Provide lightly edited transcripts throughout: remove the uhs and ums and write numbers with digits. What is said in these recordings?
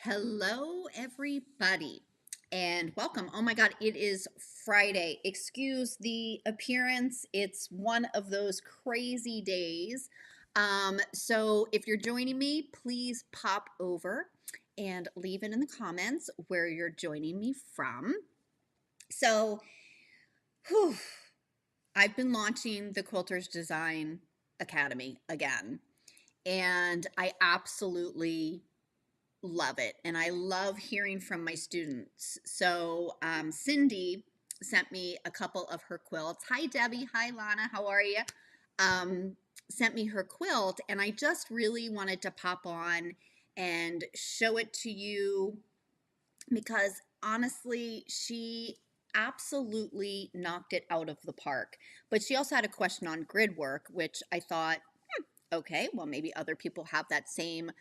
Hello, everybody, and welcome. Oh my God, it is Friday. Excuse the appearance. It's one of those crazy days. So if you're joining me, please pop over and leave it in the comments where you're joining me from. So, whew, I've been launching the Quilters Design Academy again, and I absolutely love it. And I love hearing from my students. So Cindy sent me a couple of her quilts. Hi, Debbie. Hi, Lana. How are you? Sent me her quilt, and I just really wanted to pop on and show it to you because honestly, she absolutely knocked it out of the park. But she also had a question on grid work, which I thought, okay, well, maybe other people have that same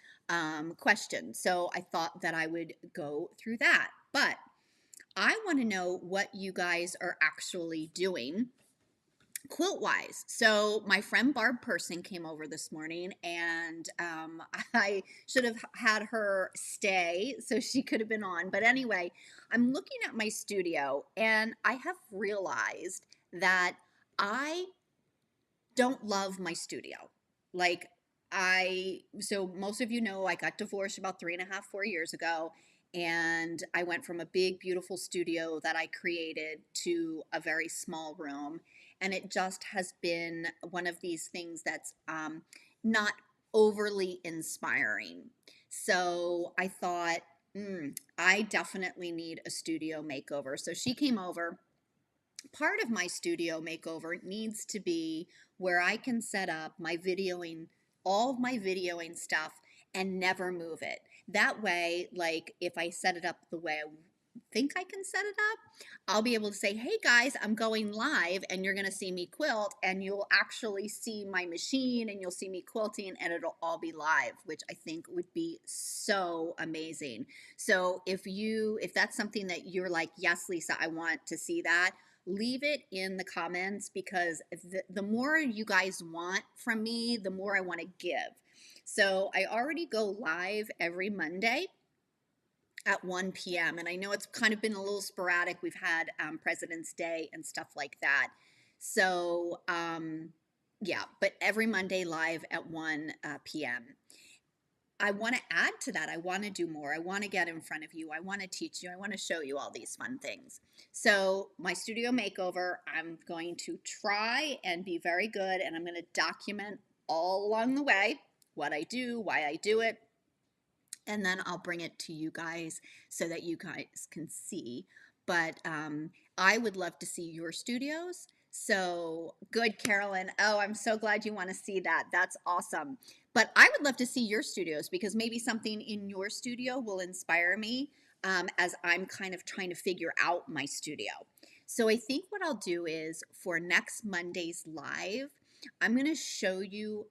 question. So I thought that I would go through that. But I want to know what you guys are actually doing quilt wise. So my friend Barb Person came over this morning, and I should have had her stay so she could have been on. But anyway, I'm looking at my studio, and I have realized that I don't love my studio. Like, so most of you know, I got divorced about 3.5, 4 years ago. And I went from a big, beautiful studio that I created to a very small room. And it just has been one of these things that's not overly inspiring. So I thought, I definitely need a studio makeover. So she came over. Part of my studio makeover needs to be where I can set up my videoing, all of my videoing stuff, and never move it. That way, like if I set it up the way I think I can set it up, I'll be able to say, hey guys, I'm going live and you're going to see me quilt, and you'll actually see my machine and you'll see me quilting, and it'll all be live, which I think would be so amazing. So if that's something that you're like, yes, Lisa, I want to see that, leave it in the comments, because the more you guys want from me, the more I want to give. So I already go live every Monday at 1 p.m. And I know it's kind of been a little sporadic. We've had President's Day and stuff like that. So yeah, but every Monday live at 1 p.m. I want to add to that. I want to do more. I want to get in front of you. I want to teach you. I want to show you all these fun things. So my studio makeover, I'm going to try and be very good, and I'm going to document all along the way what I do, why I do it, and then I'll bring it to you guys so that you guys can see. But I would love to see your studios. So good, Carolyn. Oh, I'm so glad you want to see that. That's awesome. But I would love to see your studios, because maybe something in your studio will inspire me as I'm kind of trying to figure out my studio. So I think what I'll do is for next Monday's live, I'm going to show you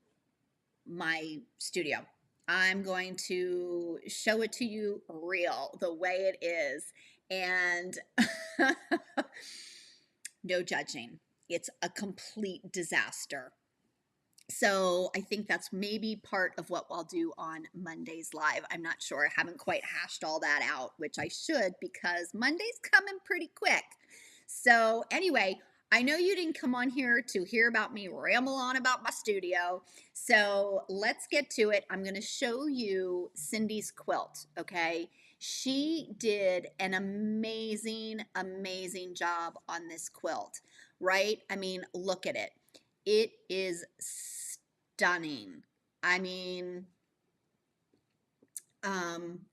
my studio. I'm going to show it to you real, the way it is. And no judging. It's a complete disaster. So I think that's maybe part of what I'll do on Monday's live. I'm not sure. I haven't quite hashed all that out, which I should, because Monday's coming pretty quick. So anyway, I know you didn't come on here to hear about me ramble on about my studio. So let's get to it. I'm going to show you Cindy's quilt, okay? She did an amazing, amazing job on this quilt, right? I mean, look at it. It is stunning. I mean,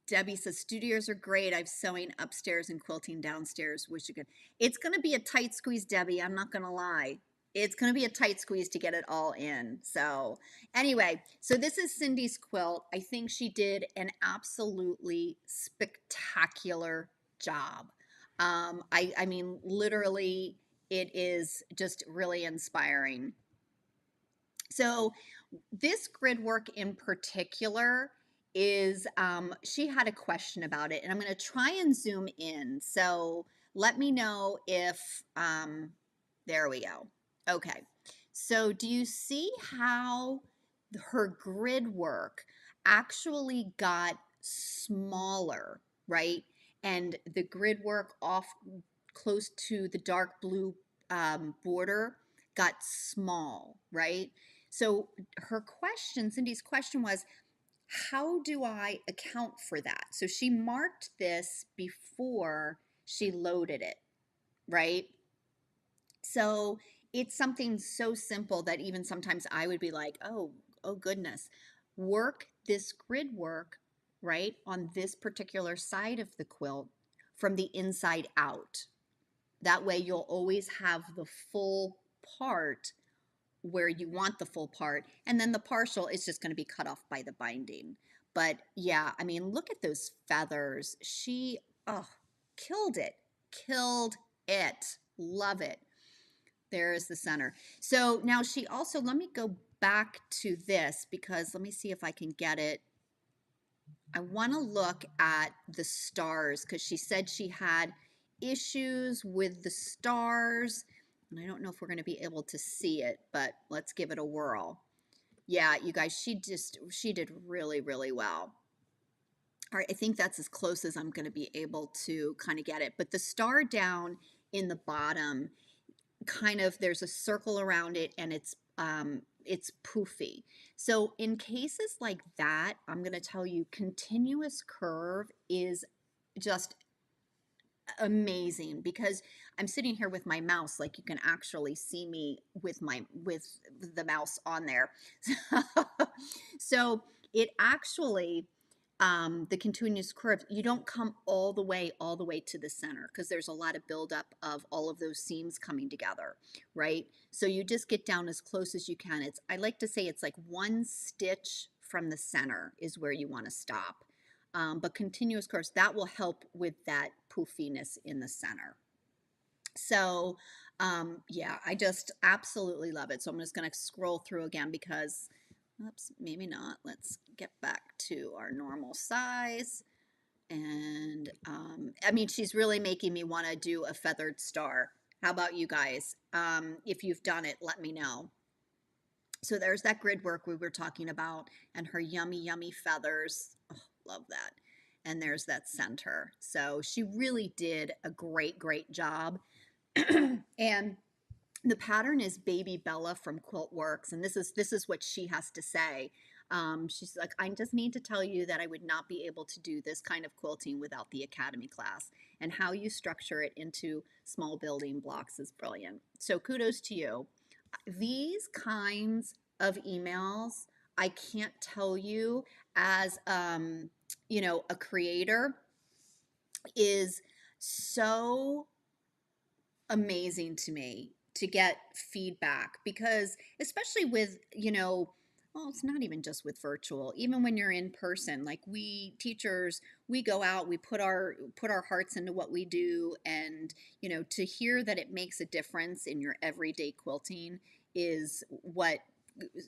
Debbie says studios are great. I've sewing upstairs and quilting downstairs. Wish you could. It's going to be a tight squeeze, Debbie. I'm not going to lie. It's going to be a tight squeeze to get it all in. So anyway, so this is Cindy's quilt. I think she did an absolutely spectacular job. I mean, literally, it is just really inspiring. So this grid work in particular is, she had a question about it, and I'm going to try and zoom in. So let me know if, there we go. Okay. So do you see how her grid work actually got smaller, right? And the grid work off close to the dark blue border got small, right? So her question, Cindy's question was, how do I account for that? So she marked this before she loaded it, right? So it's something so simple that even sometimes I would be like, oh goodness, work this grid work, right, on this particular side of the quilt from the inside out. That way you'll always have the full part where you want the full part, and then the partial is just going to be cut off by the binding. But yeah, I mean, look at those feathers. She, oh, killed it. Killed it. Love it. There is the center. So now she also, let me go back to this because let me see if I can get it. I want to look at the stars because she said she had issues with the stars. And I don't know if we're going to be able to see it, but let's give it a whirl. Yeah, you guys, she did really, really well. All right, I think that's as close as I'm going to be able to kind of get it. But the star down in the bottom, kind of, there's a circle around it and it's poofy. So in cases like that, I'm going to tell you continuous curve is just amazing because I'm sitting here with my mouse, like you can actually see me with the mouse on there. So it actually the continuous curve, you don't come all the way to the center because there's a lot of buildup of all of those seams coming together, right? So you just get down as close as you can. I like to say it's like one stitch from the center is where you want to stop. But continuous curves, that will help with that poofiness in the center. So yeah, I just absolutely love it. So I'm just going to scroll through again because, oops, maybe not. Let's get back to our normal size. And I mean, she's really making me want to do a feathered star. How about you guys? If you've done it, let me know. So there's that grid work we were talking about and her yummy, yummy feathers. Oh, love that. And there's that center. So she really did a great, great job. And the pattern is Baby Bella from Quilt Works, and this is what she has to say. She's like, I just need to tell you that I would not be able to do this kind of quilting without the Academy class, and how you structure it into small building blocks is brilliant. So kudos to you. These kinds of emails, I can't tell you as you know, a creator, is so amazing to me to get feedback because especially with, you know, well, it's not even just with virtual, even when you're in person, like we teachers, we go out, we put our hearts into what we do, and you know, to hear that it makes a difference in your everyday quilting is what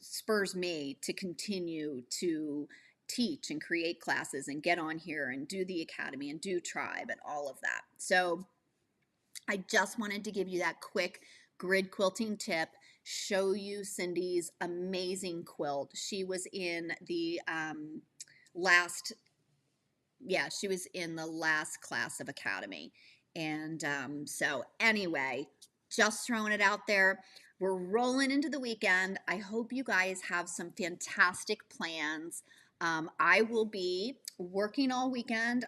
spurs me to continue to teach and create classes and get on here and do the academy and do tribe and all of that. So I just wanted to give you that quick grid quilting tip, show you Cindy's amazing quilt. She was in the last, yeah, she was in the last class of Academy. And so anyway, just throwing it out there. We're rolling into the weekend. I hope you guys have some fantastic plans. I will be working all weekend.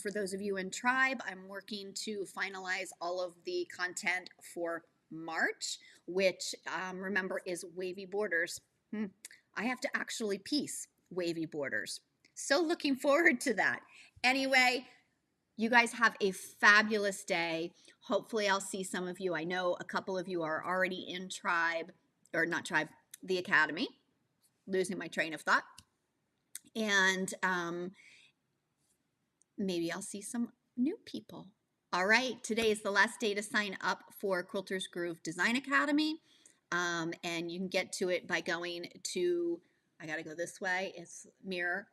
For those of you in Tribe, I'm working to finalize all of the content for March, which remember is wavy borders. I have to actually piece wavy borders. So looking forward to that. Anyway, you guys have a fabulous day. Hopefully I'll see some of you. I know a couple of you are already in Tribe, or not Tribe, the Academy. Losing my train of thought. And maybe I'll see some new people. All right, today is the last day to sign up for Quilters Groove Design Academy. And you can get to it by going to, I gotta go this way, it's mirror,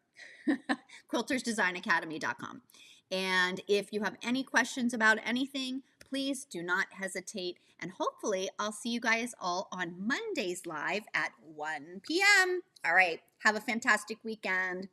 quiltersdesignacademy.com. And if you have any questions about anything, please do not hesitate. And hopefully I'll see you guys all on Mondays live at 1 p.m. All right, have a fantastic weekend.